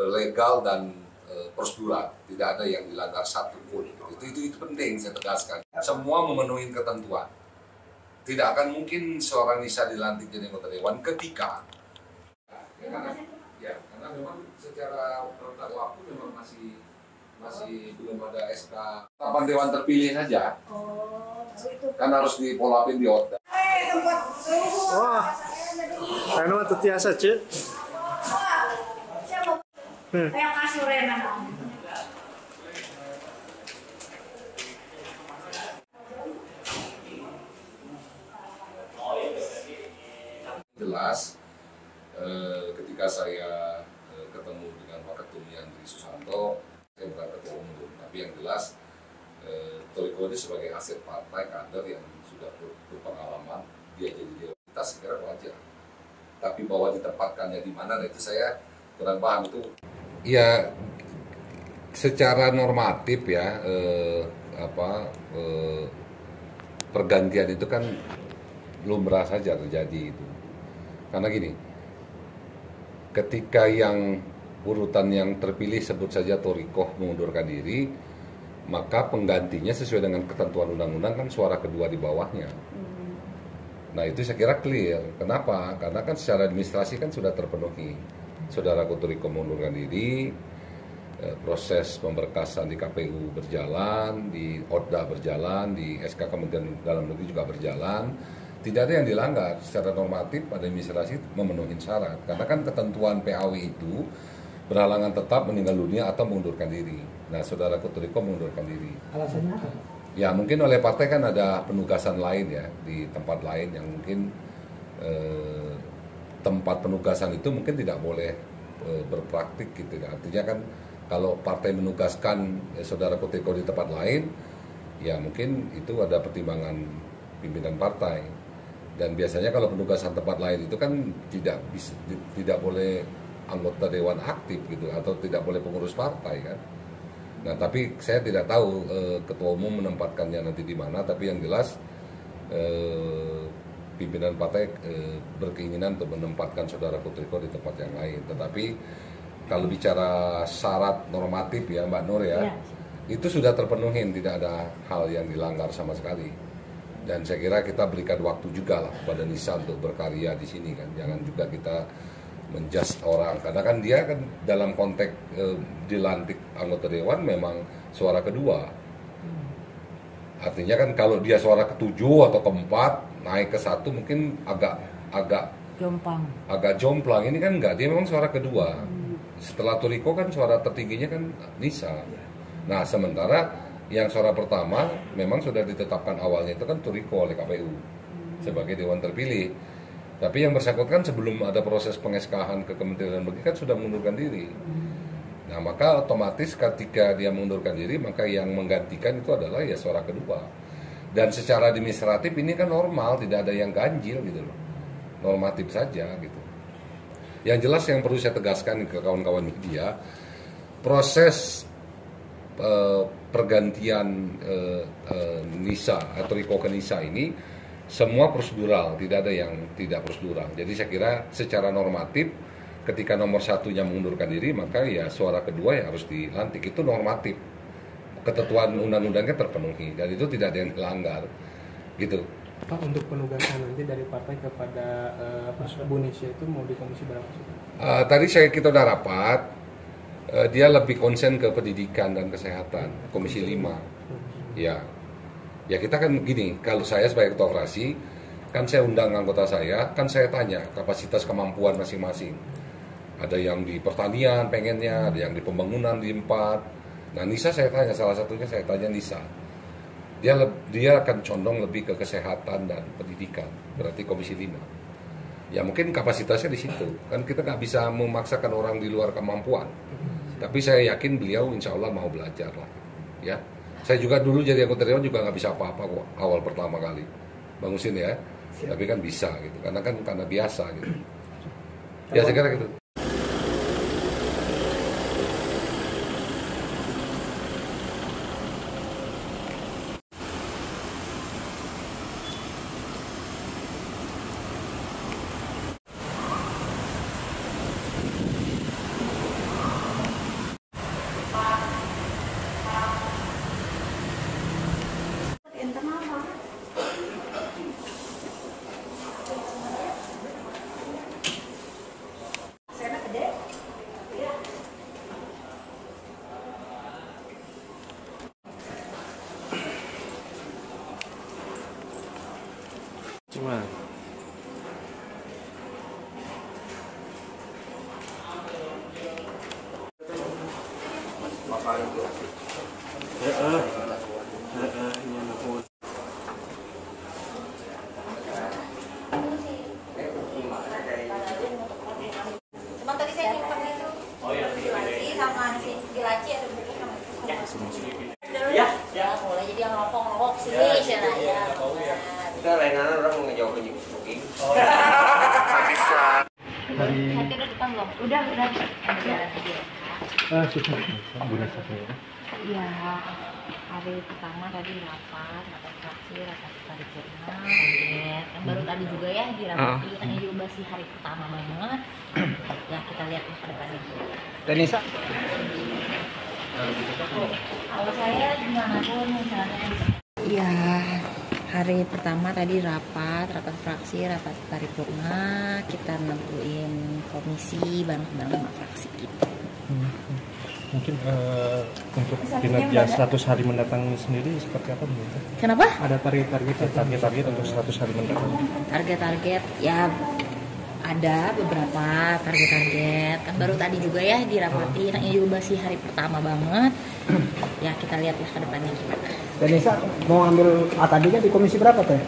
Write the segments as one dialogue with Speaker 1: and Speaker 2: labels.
Speaker 1: legal dan prosedural, tidak ada yang dilanggar satu pun. Itu penting saya tegaskan. Semua memenuhi ketentuan. Tidak akan mungkin seorang Nisa dilantik jadi anggota dewan ketika karena memang secara rentang waktu memang masih belum ada SK. Kapan dewan terpilih saja. Kan harus di follow up-in di OTDA.
Speaker 2: Wah, saya mah tetiasa cek.
Speaker 3: Kayak kasih Rena.
Speaker 1: Jelas ketika saya ketemu dengan Pak Ketum Yandri Susanto, saya bukan ketua umum, tapi yang jelas Toriko ini sebagai aset partai kader yang sudah berpengalaman, dia jadi dewan, kita segera wajar. Tapi bahwa ditempatkannya di mana, itu saya kurang paham itu. Ya, secara normatif ya, pergantian itu kan lumrah saja terjadi itu. Karena gini, ketika yang urutan yang terpilih sebut saja Toriko mengundurkan diri, maka penggantinya sesuai dengan ketentuan undang-undang kan suara kedua di bawahnya. Nah itu saya kira clear. Kenapa? Karena kan secara administrasi kan sudah terpenuhi. Saudara Toriko mengundurkan diri, proses pemberkasan di KPU berjalan, di OTDA berjalan, di SK Kementerian Dalam Negeri juga berjalan. Tidak ada yang dilanggar secara normatif pada administrasi memenuhi syarat. Karena kan ketentuan PAW itu berhalangan tetap, meninggal dunia atau mengundurkan diri. Nah, saudara Toriko mengundurkan diri.
Speaker 2: Alasannya apa?
Speaker 1: Ya mungkin oleh partai kan ada penugasan lain ya di tempat lain yang mungkin tempat penugasan itu mungkin tidak boleh berpraktik gitu. Artinya kan kalau partai menugaskan saudara Toriko di tempat lain, ya mungkin itu ada pertimbangan pimpinan partai. Dan biasanya kalau penugasan tempat lain itu kan tidak boleh anggota dewan aktif gitu atau tidak boleh pengurus partai kan. Nah tapi saya tidak tahu ketua umum menempatkannya nanti di mana. Tapi yang jelas pimpinan partai berkeinginan untuk menempatkan saudara Toriko di tempat yang lain. Tetapi kalau bicara syarat normatif ya Mbak Nur ya, itu sudah terpenuhi, tidak ada hal yang dilanggar sama sekali. Dan saya kira kita berikan waktu juga lah pada Nisa untuk berkarya di sini kan. Jangan juga kita menjudge orang, karena kan dia kan dalam konteks dilantik anggota dewan memang suara kedua. Artinya kan kalau dia suara ketujuh atau keempat naik ke satu mungkin agak jomplang. Ini kan enggak, dia memang suara kedua. Setelah Toriko kan suara tertingginya kan Nisa. Nah sementara yang suara pertama memang sudah ditetapkan awalnya itu kan Toriko oleh KPU sebagai dewan terpilih. Tapi yang bersangkutan sebelum ada proses pengeskahan ke Kementerian Dalam Negeri kan sudah mengundurkan diri. Nah maka otomatis ketika dia mengundurkan diri maka yang menggantikan itu adalah ya suara kedua. Dan secara administratif ini kan normal, tidak ada yang ganjil gitu loh. Normatif saja gitu. Yang jelas yang perlu saya tegaskan ke kawan-kawan media, proses pergantian Nisa atau Toriko ke Nisa ini semua prosedural, tidak ada yang tidak prosedural. Jadi saya kira secara normatif ketika nomor satunya mengundurkan diri maka ya suara kedua yang harus dilantik, itu normatif. Ketentuan undang-undangnya terpenuhi dan itu tidak ada yang dilanggar gitu.
Speaker 2: Pak, untuk penugasan nanti dari partai kepada Bu Nisa itu mau di komisi berapa sih?
Speaker 1: Tadi kita udah rapat. Dia lebih konsen ke pendidikan dan kesehatan, Komisi 5. Ya kita kan gini, kalau saya sebagai ketua fraksi, kan saya undang anggota saya, kan saya tanya kapasitas kemampuan masing-masing. Ada yang di pertanian pengennya, ada yang di pembangunan di 4. Nah Nisa saya tanya, salah satunya saya tanya Nisa. Dia akan condong lebih ke kesehatan dan pendidikan, berarti Komisi 5. Ya mungkin kapasitasnya di situ, kan kita nggak bisa memaksakan orang di luar kemampuan. Tapi saya yakin beliau insya Allah mau belajar lah. Ya, saya juga dulu jadi anggota dewan juga nggak bisa apa-apa kok awal pertama kali, Bang Husin ya. Tapi kan bisa gitu, karena biasa gitu. Ya saya kira gitu.
Speaker 4: Cuma tadi saya nyimpan itu. Oh iya, sama si Gilaci ada buku sama. Ya, mulai jadi yang ngelopok sini sana ya.
Speaker 5: Kita lain-lain orang mau ngejawab ke booking.
Speaker 4: Hati udah depan belum? Udah. Jalan aja. Iya, hari pertama tadi rapat fraksi, rapat paripurna, yang baru tadi juga ya dirapati, ini juga masih hari pertama banget. Ya kita lihat ke depannya.
Speaker 2: Denisa.
Speaker 4: Kalau saya gimana pun misalnya. Iya, hari pertama tadi rapat fraksi, rapat paripurna, kita nentuin komisi bareng-bareng sama fraksi gitu.
Speaker 6: Mungkin untuk kinerja 100 hari mendatang sendiri seperti apa menurut?
Speaker 4: Kenapa?
Speaker 6: Ada target untuk 100 hari mendatang?
Speaker 4: Target ya ada beberapa target kan baru tadi juga ya dirapati, ini juga masih hari pertama banget. Ya kita lihatlah ke depannya gimana.
Speaker 2: Denisa mau ambil tadinya di komisi berapa teh?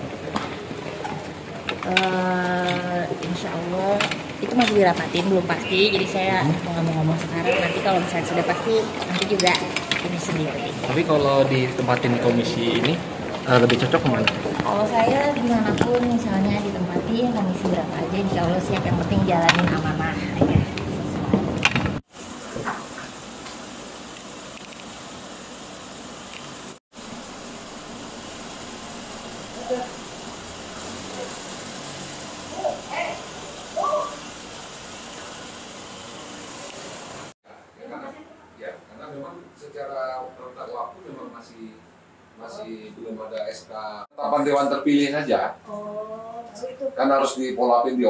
Speaker 4: Insya Allah itu masih dirapatin, belum pasti, jadi saya mau ngomong sekarang, nanti kalau misalnya sudah pasti nanti juga ini sendiri.
Speaker 7: Tapi kalau ditempatin di komisi ini lebih cocok kemana?
Speaker 4: Kalau saya gimana pun misalnya ditempatin komisi berapa aja, insya Allah siap, yang penting jalanin amanah ya.
Speaker 1: Ya, karena memang secara rentang waktu memang masih belum ada SK. Tahapan dewan terpilih saja.
Speaker 3: Oh, itu
Speaker 1: Kan harus di follow up-in di